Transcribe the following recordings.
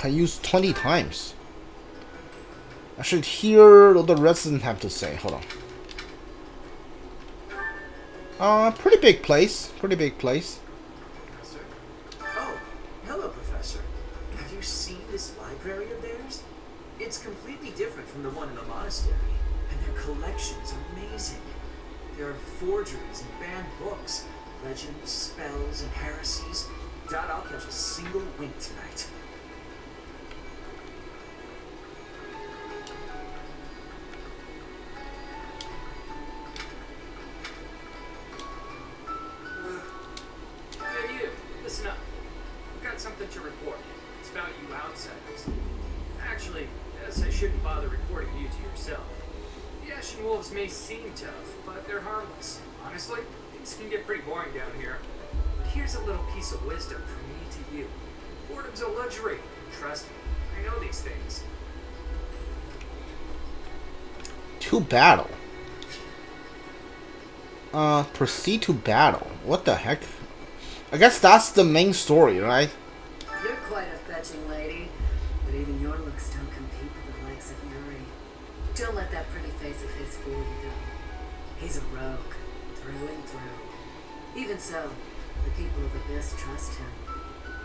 can use 20 times. I should hear what the residents have to say. Hold on. Pretty big place. Pretty big place. Professor? Oh, hello, Professor. Have you seen this library of theirs? It's completely different from the one in the monastery, and their collection is amazing. There are forgeries and banned books, legends, spells, and heresies. Doubt I'll catch a single wink tonight. Hey, you. Listen up. I've got something to report. It's about you outsiders. Actually, yes, I shouldn't bother reporting you to yourself. The Ashen Wolves may seem tough, but they're harmless. Honestly, things can get pretty boring down here. But here's a little piece of wisdom from me to you. Boredom's a luxury. Trust me, I know these things. To battle. Proceed to battle. What the heck? I guess that's the main story, right? You're quite a fetching lady, but even your looks don't compete with the likes of Yuri. Don't let that pretty face of his fool you, though. He's a rogue, through and through. Even so, the people of Abyss trust him.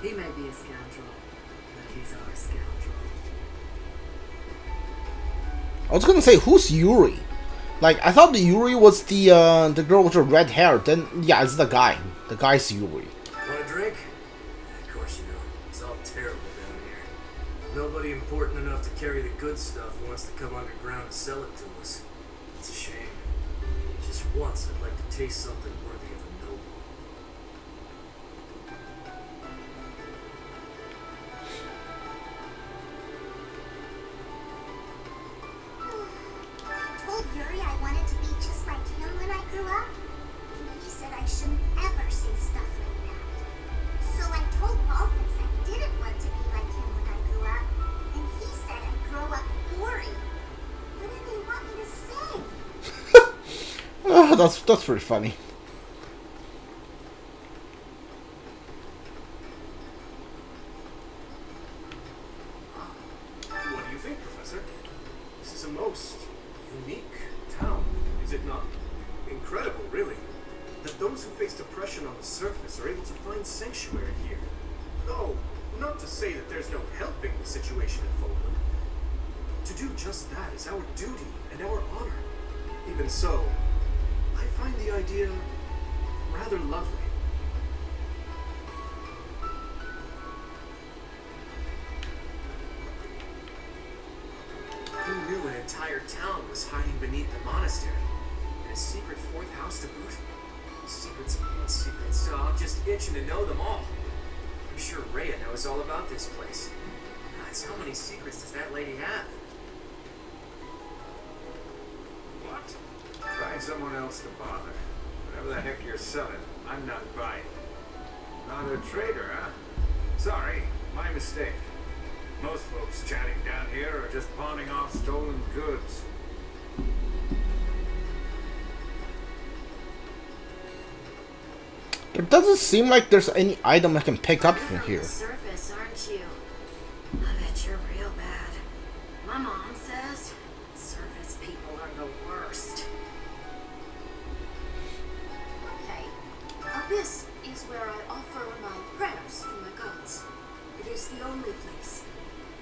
He may be a scoundrel, but he's our scoundrel. I was gonna say, who's Yuri? Like, I thought the Yuri was the girl with the red hair. Then, yeah, it's the guy. The guy's Yuri. Want a drink? Of course you know. It's all terrible down here. Nobody important enough to carry the good stuff wants to come underground to sell it to us. It's a shame. Just once I'd like to taste something worthy of a noble. I told Yuri I wanted to be just like him when I grew up. He said I shouldn't ever say stuff like that. So I told Walters I didn't want to be like him when I grew up. And he said I'd grow up boring. What did they want me to say? Oh, that's pretty funny. What do you think, Professor? This is a most unique town, is it not? Incredible, really, that those who face depression on the surface are able to find sanctuary here. Though, not to say that there's no helping the situation in Fódlan. To do just that is our duty and our honor. Even so, I find the idea rather lovely. Who knew an entire town was hiding beneath the monastery? And a secret fourth house to boot? Secrets upon secrets, so I'm just itching to know them all. I'm sure Rhea knows all about this place. Gods, how many secrets does that lady have? What? Find someone else to bother. Whatever the heck you're selling, I'm not buying. Not a trader, huh? Sorry, my mistake. Most folks chatting down here are just pawning off stolen goods. It doesn't seem like there's any item I can pick up from here. On the surface, aren't you? I bet you're real bad. My mom says surface people are the worst. Okay. Abyss is where I offer my prayers to my gods. It is the only place.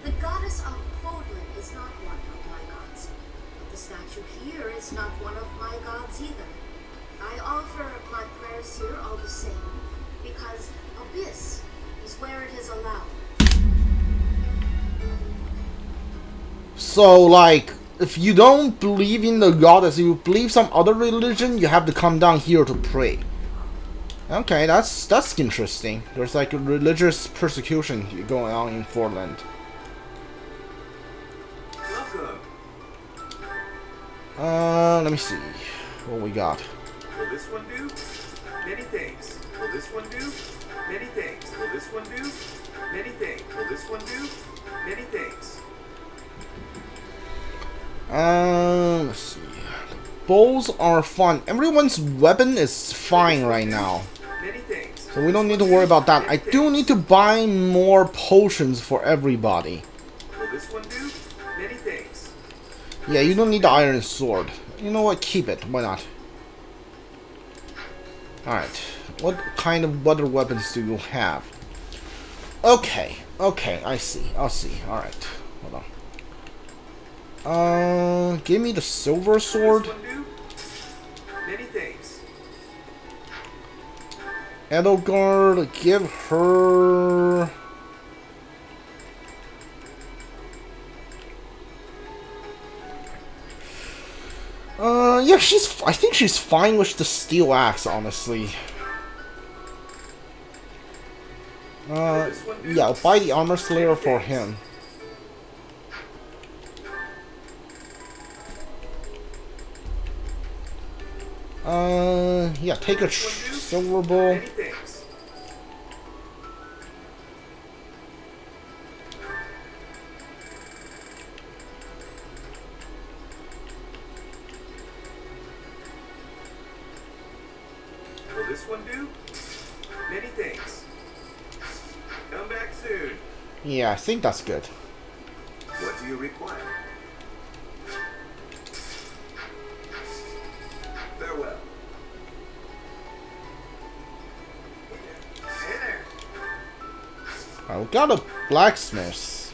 The goddess of Fódlan is not one of my gods. But the statue here is not one of my gods either. I offer my prayers here all the same, because Abyss is where it is allowed. So, like, if you don't believe in the goddess, you believe some other religion, you have to come down here to pray. Okay, that's interesting. There's like a religious persecution going on in Fódlan. Welcome. Let me see what we got. Will this one do? Many things. Will this one do? Many things. Will this one do? Many things. Will this one do? Many things. Let's see. The bows are fun. Everyone's weapon is fine right now. Many things. So we don't need to worry about that. I do need to buy more potions for everybody. Will this one do? Many thanks. Yeah, you don't need the iron sword. You know what? Keep it. Why not? Alright. What kind of other weapons do you have? Okay. Okay, I see. I'll see. Alright. Hold on. Give me the silver sword. Will this one do? Many thanks. Edelgard, give her... yeah, I think she's fine with the steel axe, honestly. Yeah, I'll buy the armor slayer for him. Yeah, take a silver bowl. Many thanks. Will this one do? Many thanks. Come back soon. Yeah, I think that's good. What do you require? Farewell. Hey there. I got a blacksmith.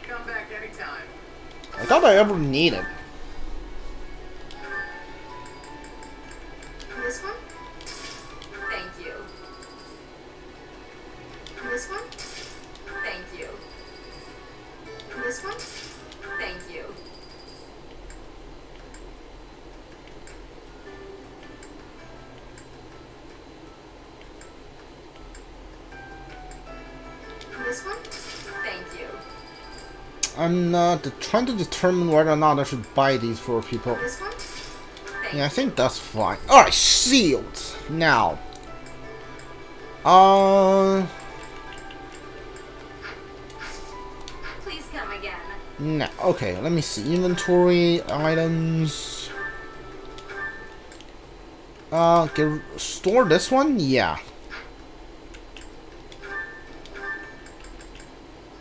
Come back anytime. I thought I ever needed. This one? Thank you. This one? Thank you. This one? Thank you. This one? Thank you. I'm trying to determine whether or not I should buy these for people. This one? Thank Yeah, I think that's fine. Alright, shields. Now. Uh... Please come again. No. Okay, let me see. Inventory, items. Store this one? Yeah.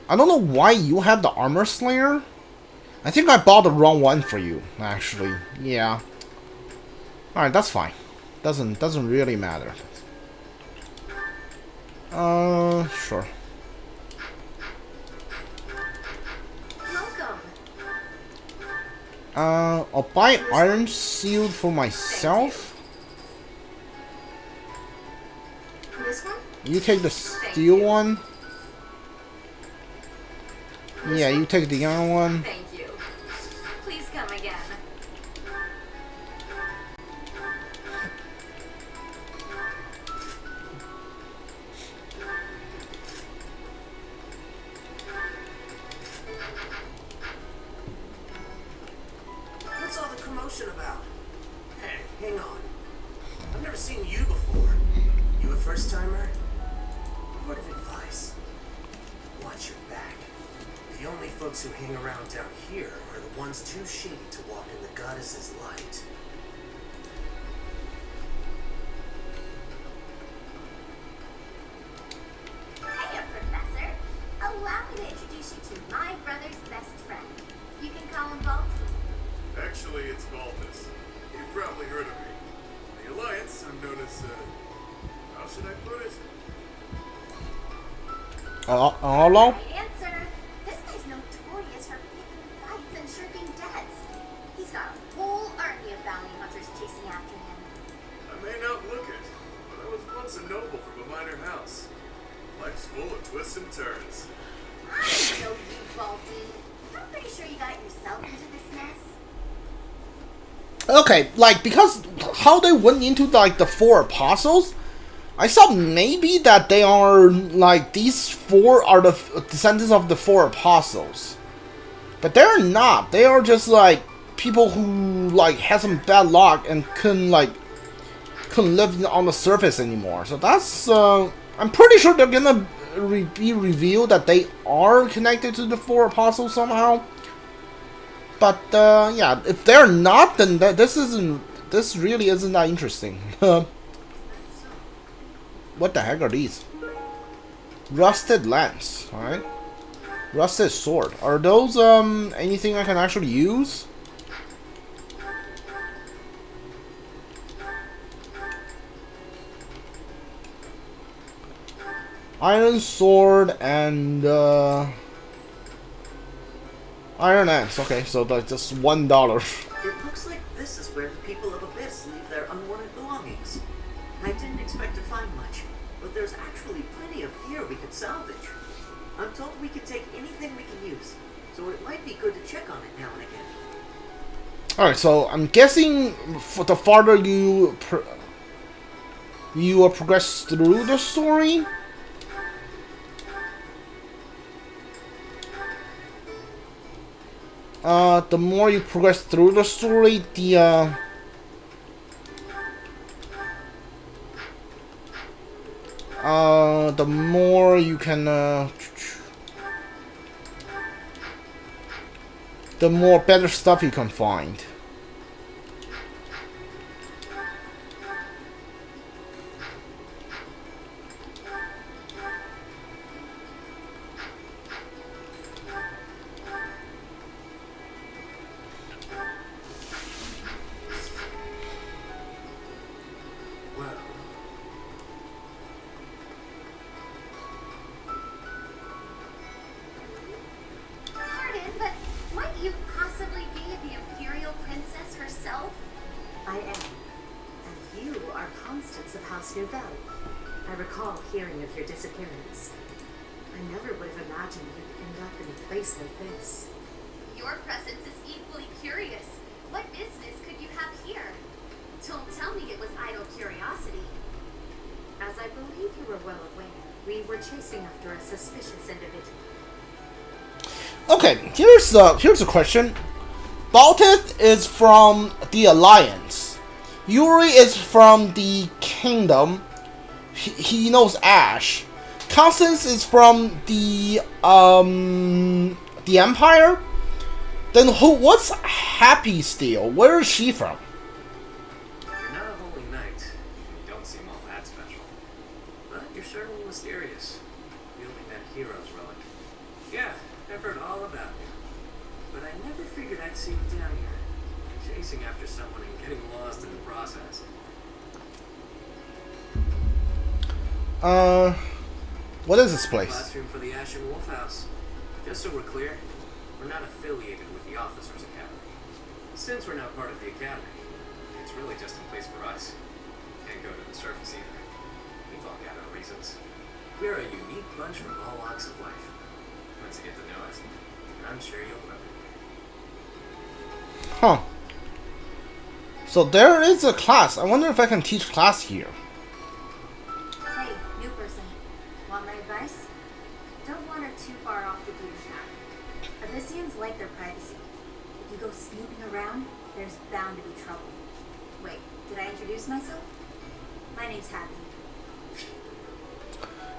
I don't know why you have the armor slayer. I think I bought the wrong one for you, actually. Yeah. Alright, that's fine. Doesn't really matter. Sure. Welcome. I'll buy iron shield for myself. This one? You take the steel one. Yeah, you take the iron one. Thank you. Please come again. What's all the commotion about? Hey, hang on. I've never seen you before. You a first-timer? Word of advice. Watch your back. The only folks who hang around down here are the ones too shady to walk in the goddess's light. Hiya, Professor. Allow me to introduce you to my brother's best friend. You can call him Balti. Actually, it's Baldus. You've probably heard of me. In the Alliance, I'm known as, how should I put it? Hello? Right answer. This guy's notorious for picking fights and shirking debts. He's got a whole army of bounty hunters chasing after him. I may not look it, but I was once a noble from a minor house. Life's full of twists and turns. I don't know you, Balti. I'm pretty sure you got yourself into this mess. Okay, like, because how they went into, like, the four apostles, I thought maybe that they are, like, these four are the descendants of the four apostles. But they're not. They are just, like, people who, like, had some bad luck and couldn't live on the surface anymore. So that's, I'm pretty sure they're gonna be revealed that they are connected to the four apostles somehow. But, yeah, if they're not, then this really isn't that interesting. What the heck are these? Rusted lance, alright. Rusted sword. Are those anything I can actually use? Iron sword and iron axe. Okay, so that's just $1. It looks like this is where the people of Abyss leave their unwanted belongings. I didn't expect to find much, but there's actually plenty of gear we could salvage. I'm told we can take anything we can use, so it might be good to check on it now and again. Alright, so I'm guessing for the farther you progress through the story, the more you progress through the story, the more you can, the more better stuff you can find. Pardon, but might you possibly be the Imperial Princess herself? I am. And you are Constance of House Nouvelle. I recall hearing of your disappearance. I never would have imagined you'd end up in a place like this. Your presence is equally curious. What business could you have here? Don't tell me it was idle curiosity. As I believe you were well aware, we were chasing after a suspicious individual. Okay, here's a question. Byleth is from the Alliance. Yuri is from the Kingdom. He knows Ash. Constance is from the Empire. Then what's Happy Steel? Where is she from? You're not a holy knight. You don't seem all that special. But you're certainly mysterious. Wielding that hero's relic. Yeah, I've heard all about you. But I never figured I'd see you down here. Chasing after someone and getting lost in the process. What is this place? Classroom for the Ashen Wolf House. Just so we're clear, we're not affiliated with the Officers Academy. Since we're not part of the Academy, it's really just a place for us. Can't go to the surface either. We've all got our reasons. We're a unique bunch from all walks of life. Once you get to know us, I'm sure you'll love it. Huh. So there is a class. I wonder if I can teach class here. Hey, new person. Want my advice? Don't wander too far off the beaten path. Abyssians like their privacy. If you go snooping around, there's bound to be trouble. Wait, did I introduce myself? My name's Happy.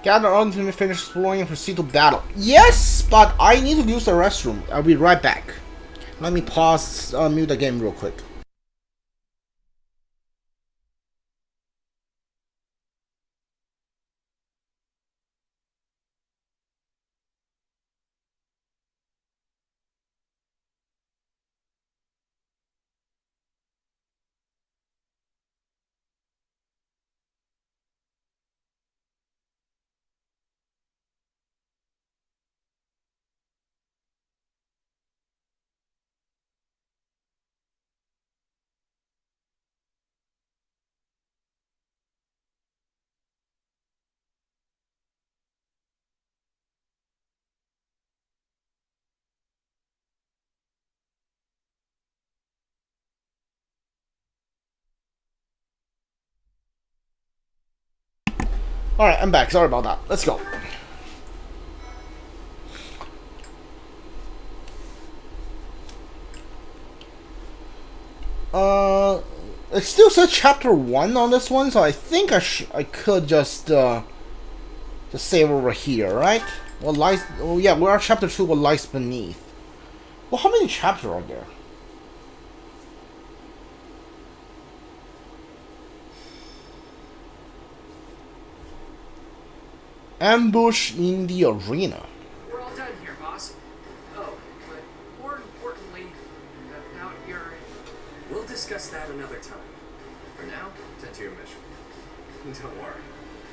Gather on to finish exploring and proceed to battle. Yes, but I need to use the restroom. I'll be right back. Let me pause, mute the game real quick. Alright, I'm back. Sorry about that. Let's go. It still says chapter 1 on this one, so I think I could just save over here, right? What lies? Oh yeah, we're at chapter 2. What lies beneath? Well, how many chapters are there? Ambush in the arena. We're all done here, boss. Oh, but more importantly, about your... We'll discuss that another time. For now, tend to your mission. Don't worry.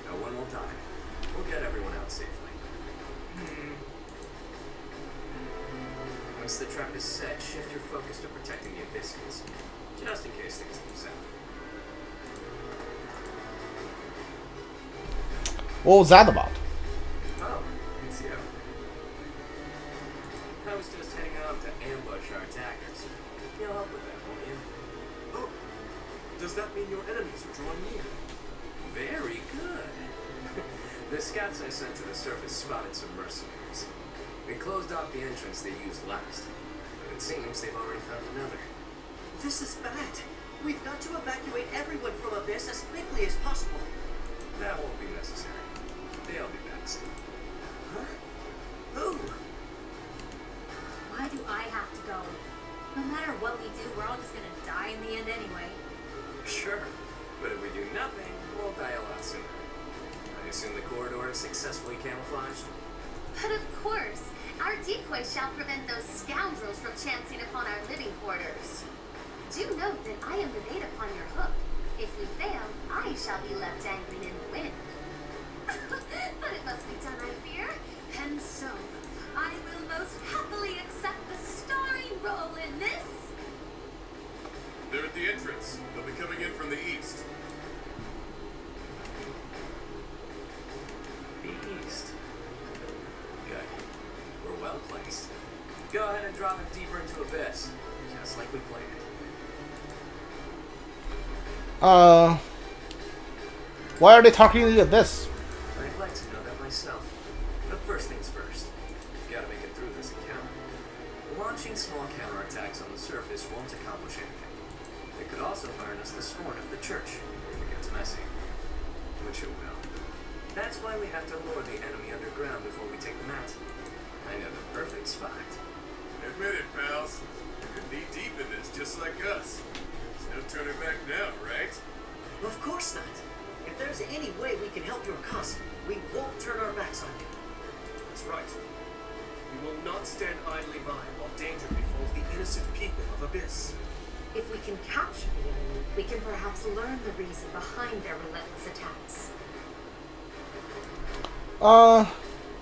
No one will die. We'll get everyone out safely. Once the trap is set, shift your focus to protecting the Abyssians. Just in case things go south. What was that about? Oh, it's you. I was just heading out to ambush our attackers. You'll help with that, won't you? Oh, does that mean your enemies are drawing near? Very good. The scouts I sent to the surface spotted some mercenaries. They closed off the entrance they used last, but it seems they've already found another. This is bad. We've got to evacuate everyone from Abyss as quickly as possible. That won't be necessary. They'll be back soon. Huh? Who? Why do I have to go? No matter what we do, we're all just gonna die in the end anyway. Sure, but if we do nothing, we'll die a lot sooner. I assume the corridor is successfully camouflaged? But of course, our decoy shall prevent those scoundrels from chancing upon our living quarters. Do note that I am the bait upon your hook. If we fail, I shall be left dangling in the wind. But it must be done, I fear. And so, I will most happily accept the starring role in this. They're at the entrance. They'll be coming in from the east. The east. Good. We're well placed. Go ahead and drop it deeper into Abyss, just like we planned. Why are they talking to the Abyss? I'd like to know that myself. But first things first. We've got to make it through this encounter. Launching small counterattacks on the surface won't accomplish anything. It could also harness the scorn of the church if it gets messy. Which it will. That's why we have to lure the enemy underground before we take them out. I know the perfect spot. Admit it, pals. You're knee deep in this, just like us. There's no turning back now, right? Of course not. If there's any way we can help your cause, we won't turn our backs on you. That's right. We will not stand idly by while danger befalls the innocent people of Abyss. If we can capture the enemy, we can perhaps learn the reason behind their relentless attacks.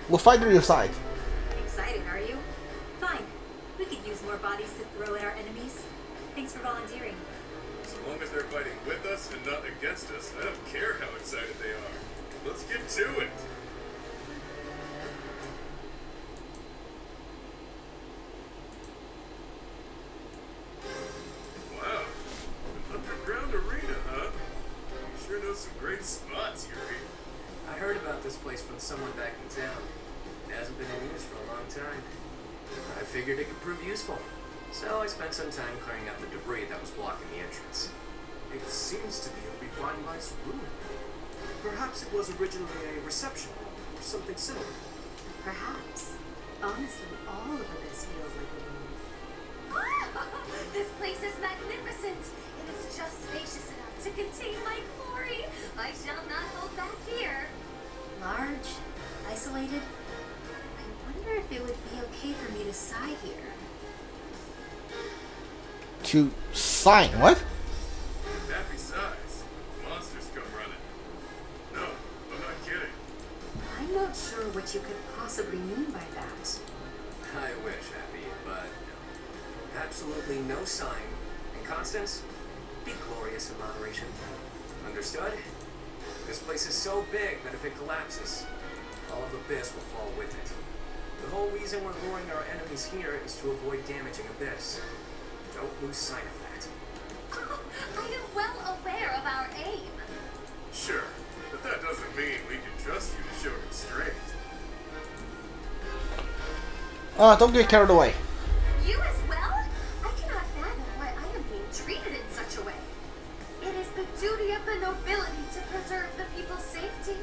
We'll fight on your side. Excited, are you? Fine. We could use more bodies to throw at our enemies. Thanks for volunteering. As long as they're fighting with us and not against us, I don't care how excited they are. Let's get to it! Wow. An underground arena, huh? You sure know some great spots, Yuri. I heard about this place from someone back in town. It hasn't been in use for a long time. I figured it could prove useful. So I spent some time clearing out the debris that was blocking the entrance. It seems to be a revitalized ruin. Perhaps it was originally a reception hall or something similar. Perhaps. Honestly, all of this feels like a room. This place is magnificent. It is just spacious enough to contain my glory. I shall not hold back here. Large, isolated. I wonder if it would be okay for me to sigh here. To sign what? Happy size. Monsters come running. No, I'm not kidding. I'm not sure what you could possibly mean by that. I wish, Happy, but no. Absolutely no sign. And Constance, be glorious in moderation. Understood? This place is so big that if it collapses, all of Abyss will fall with it. The whole reason we're luring our enemies here is to avoid damaging Abyss. Don't lose sight of that. I am well aware of our aim. Sure, but that doesn't mean we can trust you to show restraint. Don't get carried away. You as well? I cannot fathom why I am being treated in such a way. It is the duty of the nobility to preserve the people's safety.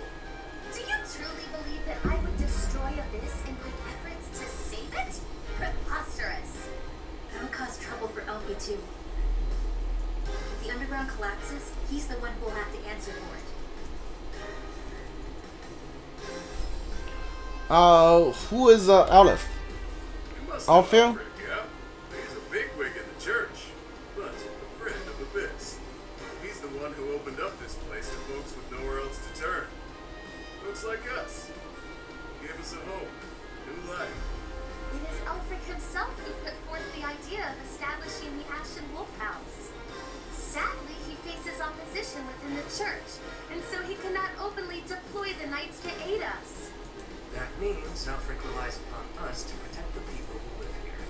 Do you truly believe that I would destroy Abyss in my efforts to save it? Preposterous. That'll cause trouble for Elfie too. If the underground collapses, he's the one who'll have to answer for it. Who is Aleph? You must Alfio? know Alfred, yeah? He's a bigwig in the church, but a friend of Abyss. He's the one who opened up this place to folks with nowhere else to turn. Looks like us. He gave us a home, new life. It is Ulfric himself who put forth the idea of establishing the Ashen Wolf House. Sadly, he faces opposition within the church, and so he cannot openly deploy the knights to aid us. That means Alfred relies upon us to protect the people who live here.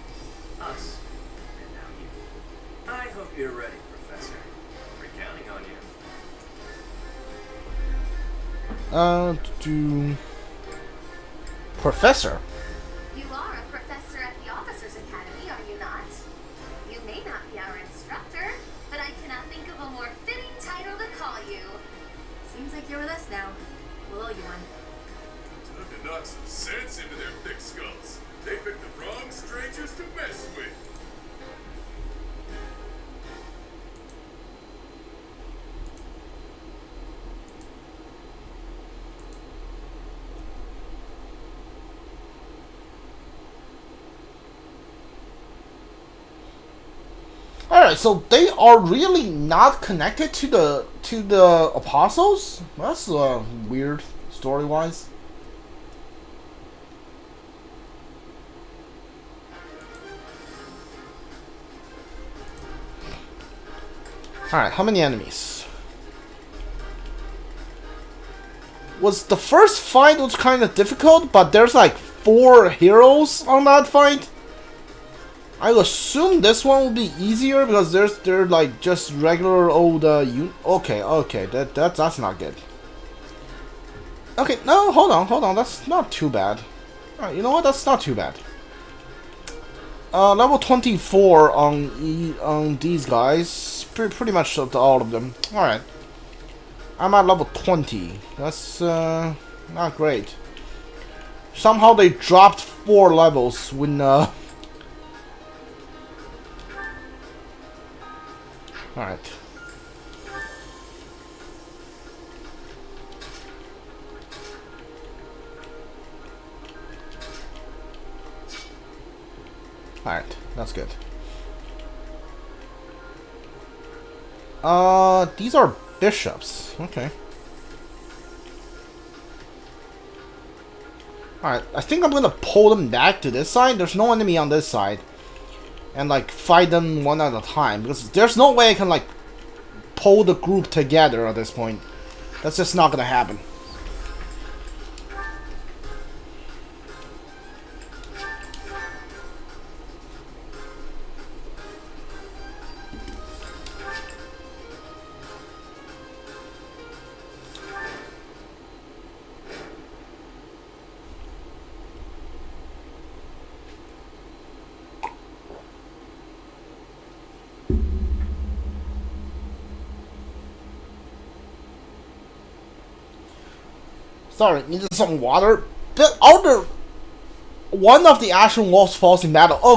Us, and now you. I hope you're ready, Professor. We're counting on you. Professor. You are a professor at the Officers Academy, are you not? You may not be our instructor, but I cannot think of a more fitting title to call you. Seems like you're with us now. We'll owe you one. Time to knock some sense into their thick skulls. They picked the wrong strangers to mess with. Alright, so they are really not connected to the apostles? That's weird story-wise. Alright, how many enemies? Was the first fight was kind of difficult, but there's like 4 heroes on that fight? I assume this one will be easier because they're like just regular old okay, that's not good. Okay, no, hold on, that's not too bad. Alright, you know what? That's not too bad. Level 24 on these guys, pretty much all of them. Alright, I'm at level 20. That's not great. Somehow they dropped 4 levels when Alright. Alright, that's good. These are bishops. Okay. Alright, I think I'm gonna pull them back to this side. There's no enemy on this side. And like fight them one at a time, because there's no way I can like pull the group together at this point. That's just not gonna happen. Sorry, needed some water. But one of the Ashen Wolves falls in battle. Oh,